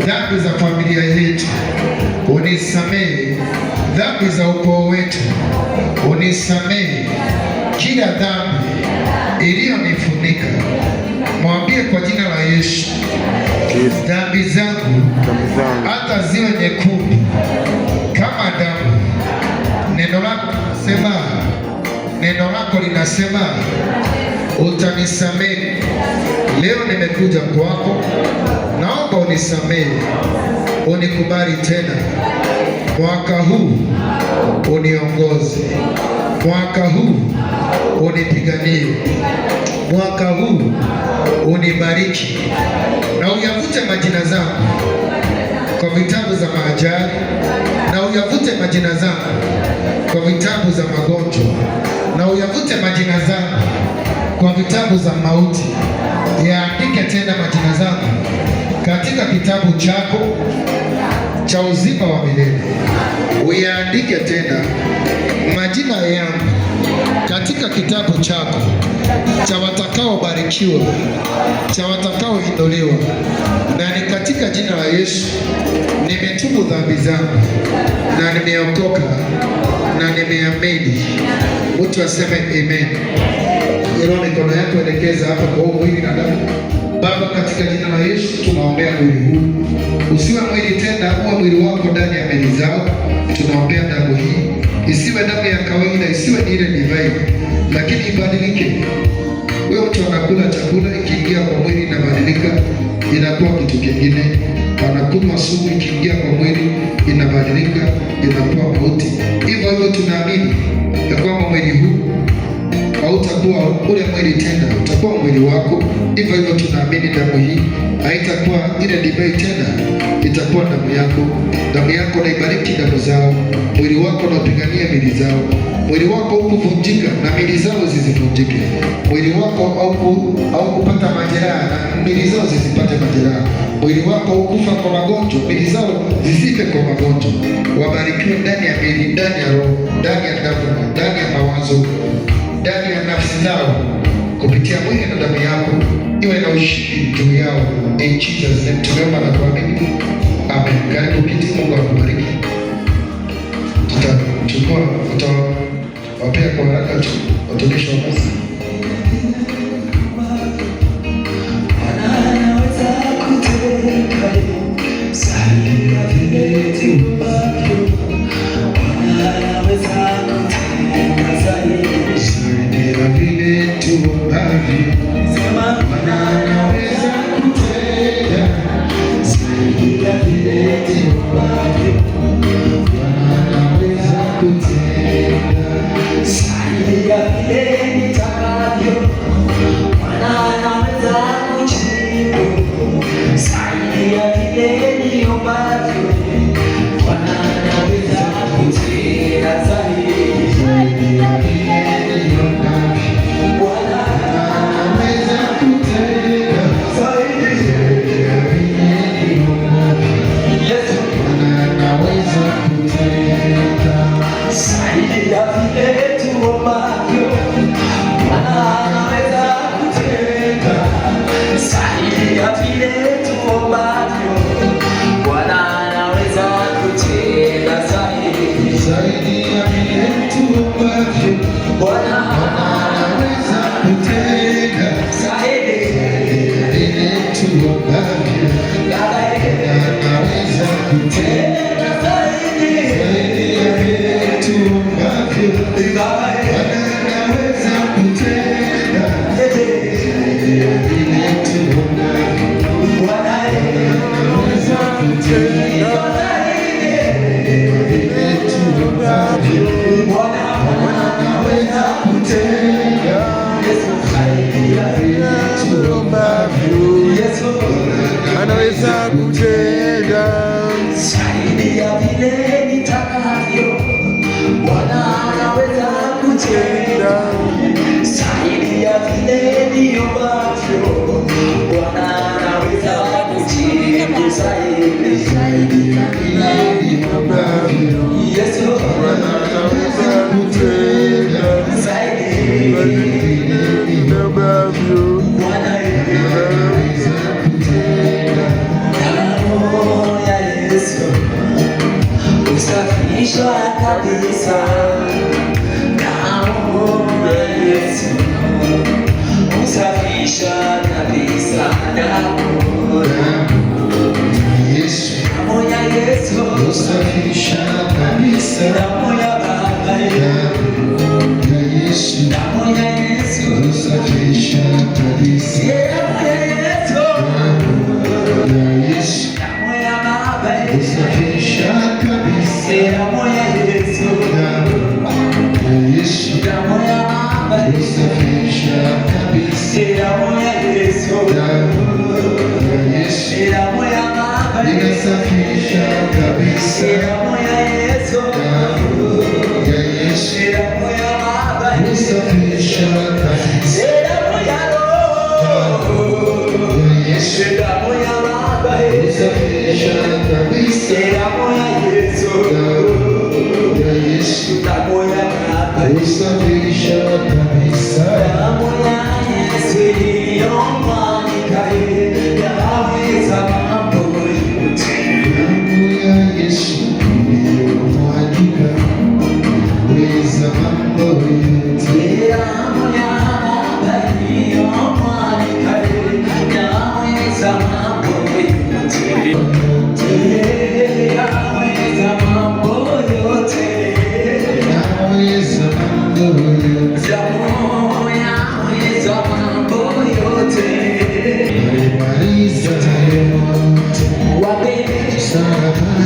Dhambi za familia yetu, unisamehe dhambi za ukoo wetu, unisamehe kila dhambi iliyonifunika. Mwambie kwa jina la Yesu, dhambi zangu hata ziwe nyekundu kama damu. Neno lako linasema utanisamehe. Leo nimekuja kwako, naomba unisamehe, unikubali tena. Mwaka huu uniongoze, mwaka huu unipiganie, mwaka huu unibariki, na uyavute majina zangu kwa vitabu za maajali, na uyavute majina zangu kwa vitabu za magonjwa, na uyavute majina zangu kwa vitabu za mauti. Yaandike tena majina zangu katika kitabu chako cha uzima wa milele. Uyaandike tena majina yangu katika kitabu chako cha watakaobarikiwa, cha watakaoinuliwa. Na ni katika jina la Yesu nimetubu dhambi zangu na nimeokoka na nimeamini. Mtu aseme amen. Ilo mikono yako elekeza hapa kwa mwili na damu. Baba, katika jina la Yesu tunaombea mwili huu usiwe mwili tena, uwe mwili wako ndani ya mili zao. Tunaombea damu hii isiwe damu ya kawaida, isiwe ni ile divai, lakini ibadilike. Wewe mtu anakula chakula, ikiingia kwa mwili inabadilika, inakuwa kitu kingine. Anakunywa sumu, ikiingia kwa mwili inabadilika, inakuwa mauti. Hivyo hivyo tunaamini ya kwamba mwili huu hautakuwa ule mwili tena, utakuwa mwili wako. Hivyo hivyo tunaamini damu hii haitakuwa ile divai tena, itakuwa damu yako. Damu yako na ibariki damu zao, mwili wako na upiganie mili zao. Mwili wako ukuvunjika na mili zao zisivunjike. Mwili wako au kupata majeraha na mili zao zisipate majeraha. Mwili wako ukufa kwa magonjwa, mili zao zisife kwa magonjwa. Wabarikiwe ndani ya mili, ndani ya roho, ndani ya damu, ndani ya mawazo, ndani ya nafsi zao, kupitia mwili na damu yako iwe na ushindi juu yao. In Jesus name tumeomba na kuamini, amen. Karibu kiti, Mungu akubariki. Tutawapea kwa haraka tu watumishi wa Mungu. Anaweza kutenda zaidi ya vile nitakavyo. Bwana anaweza kutenda zaidi ya vile niombacho. Bwana anaweza kujibu zaidi ya vile niombacho. Yesu anaweza kutenda zaidi ya vile niombacho. Bwana anaweza kutenda Usafishwa kabisa na damu ya Yesu. Usafishwa kabisa na damu ya Yesu. Damu ya Yesu. Usafishwa kabisa damu ya Baba ya Yesu. Damu ya Yesu. Usafishwa kabisa damu ya Yesu. Damu ya Baba usafisha kabisa damu ya Yesu. Damu ya Baba usafisha kabisa damu ya Yesu. Damu ya Baba inasafisha kabisa damu ya Yesu. Damu ya Baba usafisha kabisa damu ya Roho. Damu ya Baba usafisha kabisa damu ya Yesu. Damu ya Baba usafisha kabisa damu ya Yesu iliyomwagika yaweza mambo yote. Damu ya Yesu iliyomwagika yaweza mambo yote. Damu ya Baba iliyomwagika yaweza mambo yote.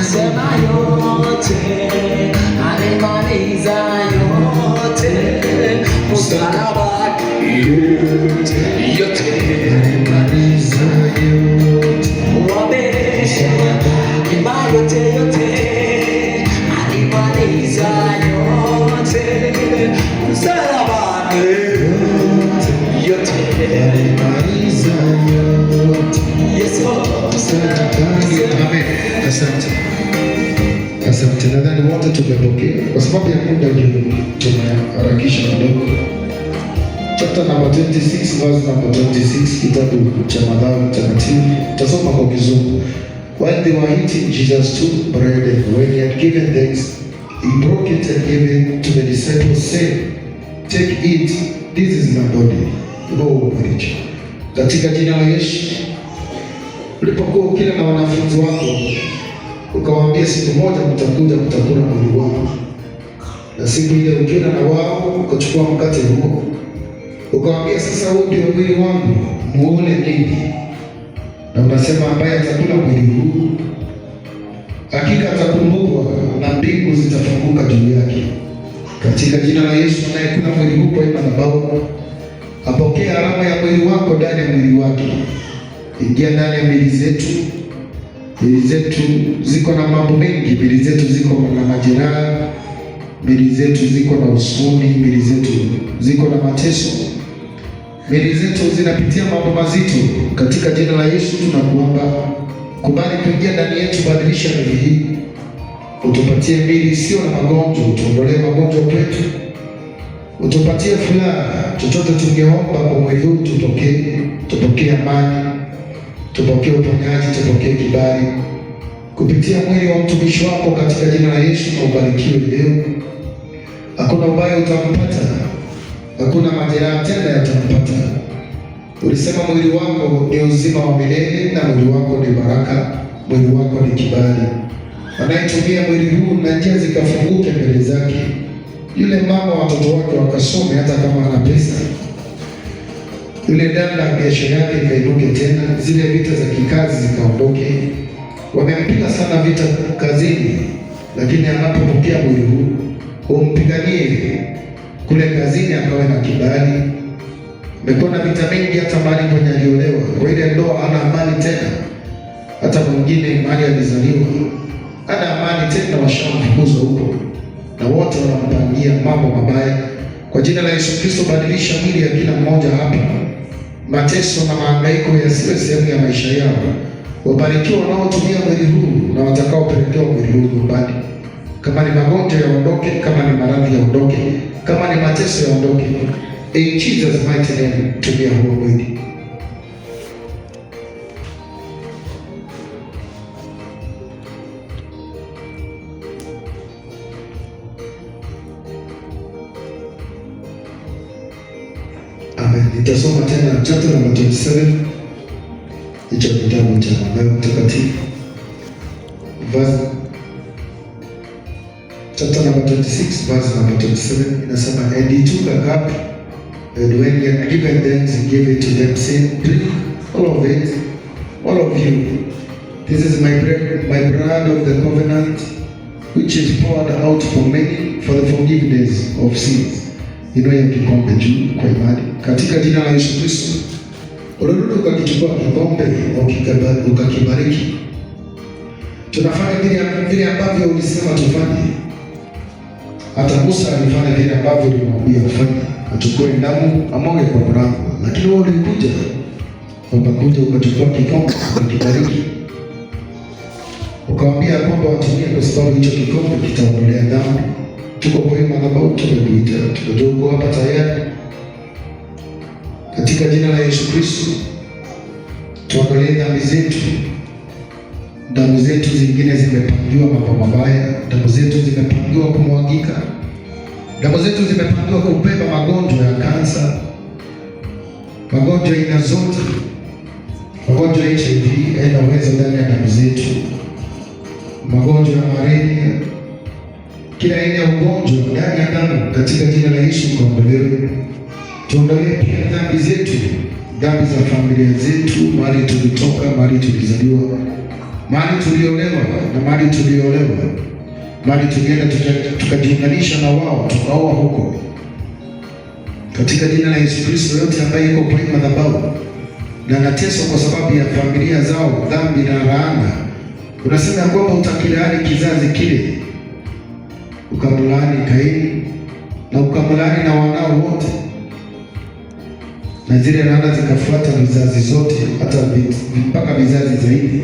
Sema yote, alimaliza yote, msalaba yote, alimaliza yote, imba yote yote, alimaliza yote, msalaba yote, alimaliza yote, Yesu. Amen. Asante. Asante. Nadhani wote tumepokea. Kwa sababu ya muda tumeharakisha kidogo. Chapter number 26 verse number 26, kitabu cha Mathayo Mtakatifu. Tasoma kwa Kizungu. While they were eating, Jesus took bread, and when he had given thanks, he broke it and gave it to the disciples, saying, "Take, eat, this is my body." Go preach. Katika jina la Yesu. Ulipokuwa ukila na wanafunzi wako, ukawaambia siku moja mtakuja mtakula mwili wangu, na siku ile ukila na wao ukachukua mkate huo, ukawaambia sasa huu ndio mwili wangu, muule ninyi. Na unasema ambaye atakula mwili huu hakika atakumbukwa na mbingu zitafunguka juu yake. Katika jina la Yesu, anayekula mwili huu kwa madhabahu apokee alama ya mwili wako ndani ya mwili wake. Ingia ndani ya miili zetu. Miili zetu ziko na mambo mengi. Miili zetu ziko na majeraha, miili zetu ziko na huzuni, miili zetu ziko na mateso, miili zetu zinapitia mambo mazito. Katika jina la Yesu tunakuomba, kubali kuingia ndani yetu, badilisha miili hii, utupatie miili isiyo na magonjwa, utuondolee magonjwa kwetu, utupatie furaha. Chochote tungeomba kwa mwili huu tupokee amani, tupokee uponyaji, tupokee kibali kupitia mwili wa mtumishi wako katika jina la Yesu. Na ubarikiwe leo. Hakuna ubaya utampata, hakuna majeraha tena yatampata. Ulisema mwili wako ni uzima wa milele, na mwili wako ni baraka, mwili wako ni kibali. Anayetumia mwili huu na njia zikafunguke mbele zake, yule mama watoto wake wakasome hata kama hana pesa, yule dada biashara yake ikainuke tena, zile vita za kikazi zikaondoke. Wamempiga sana vita kazini, lakini anapopokea mwili huu umpiganie kule kazini, akawe na kibali. Amekuwa na vita mingi, hata mali kwenye aliolewa, kwa ile ndoa hana amani tena. Hata mwingine mali alizaliwa hana amani tena, washamfukuza huko na wote wanampangia mambo mabaya. Kwa jina la Yesu Kristo, badilisha mwili ya kila mmoja hapa. Mateso na mahangaiko yasiwe sehemu ya maisha yao. Wabarikiwa wanaotumia mwili huu na watakaopelekewa mwili huu nyumbani. Kama ni magonjwa yaondoke, kama ni maradhi yaondoke, kama ni mateso yaondoke. In Jesus mighty name, tumia huo mwili. Nitasoma tena chapter number 27 hicho kitabu cha Mathayo Mtakatifu, verse chapter number 26 verse number 27 inasema, and he took a cup, and when he had given thanks he gave it to them, saying, drink all of it, all of you. This is my blood of the covenant, which is poured out for many for the forgiveness of sins. Inua kikombe juu kwa imani katika jina la Yesu Kristo. Urudi ukakichukua kikombe ukakibariki. Tunafanya vile ambavyo ulisema tufanye. Hata Musa alifanya vile ambavyo ulimwambia afanye. Achukue damu amwage kwa mlango. Lakini wewe ulikuja ukachukua kikombe ukakibariki. Ukawaambia kwamba watumie kwa sababu hicho kikombe kitaondolea dhambi. Tuko kwa madhabahu, tumekuita, tuko hapa tayari katika jina la Yesu Kristo. Tuangalie dhambi zetu. Damu zetu zingine zimepangiwa mambo mabaya, damu zetu zimepangiwa kumwagika, damu zetu zimepangiwa kubeba magonjwa ya kansa, magonjwa aina zote, magonjwa ya HIV yanaweza ndani ya damu zetu, magonjwa ya malaria, kila aina ya ugonjwa ndani ya damu katika jina la Yesu kuondolewe. Tuondolee pia dhambi zetu, dhambi za familia zetu, mahali tulitoka, mahali tulizaliwa, mahali tuliolewa na mahali tuliolewa, mahali tulienda tukajiunganisha na wao tukaoa huko, katika jina la Yesu Kristo. Yote ambaye yuko kwa madhabahu na anateswa kwa sababu ya familia zao, dhambi na laana, unasema kwamba utakilaani kizazi kile, ukamlaani Kaini na ukamlaani na wanao wote, na zile laana zikafuata vizazi zote, hata mpaka vizazi zaidi.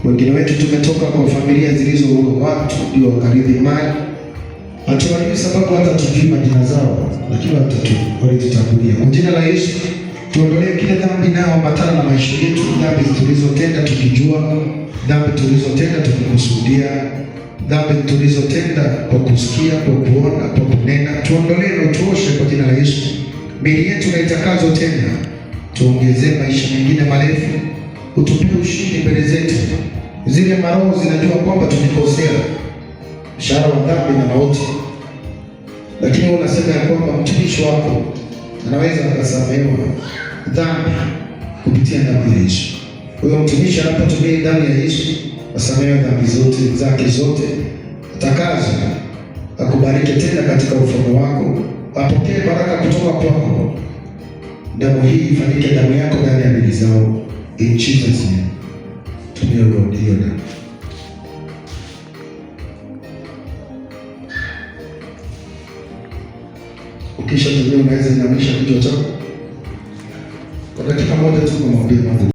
Wengine wetu tumetoka kwa familia zilizo watu ndio wakarithi mali, hatuwajui sababu hata tujui majina zao, lakini walitutangulia. Kwa jina la Yesu tuondolee kile dhambi nayo ambatana na maisha yetu, dhambi tulizotenda tukijua, dhambi tulizotenda tukikusudia, dhambi tulizotenda kwa kusikia, kwa kuona, kwa kunena. Tuondolee na utuoshe kwa jina la Yesu. Miili yetu na itakazo tena, tuongezee maisha mengine marefu, utupe ushindi mbele zetu. Zile maroho zinajua kwamba tulikosea, mshahara wa dhambi na mauti, lakini unasema ya kwamba mtumishi wako anaweza akasamehewa dhambi kupitia damu ya Yesu. Huyo mtumishi anapotumia damu ya Yesu asamehewe dhambi zote zake zote, atakazo, akubariki tena katika ufalme wako, apokee baraka kutoka kwako. Damu hii ifanyike damu yako ndani ya miili zao, in Jesus name. Tumia hiyo damu. Ukisha tumia, unaweza inamisha kichwa chako kwa dakika moja tu, kumwambia Mungu.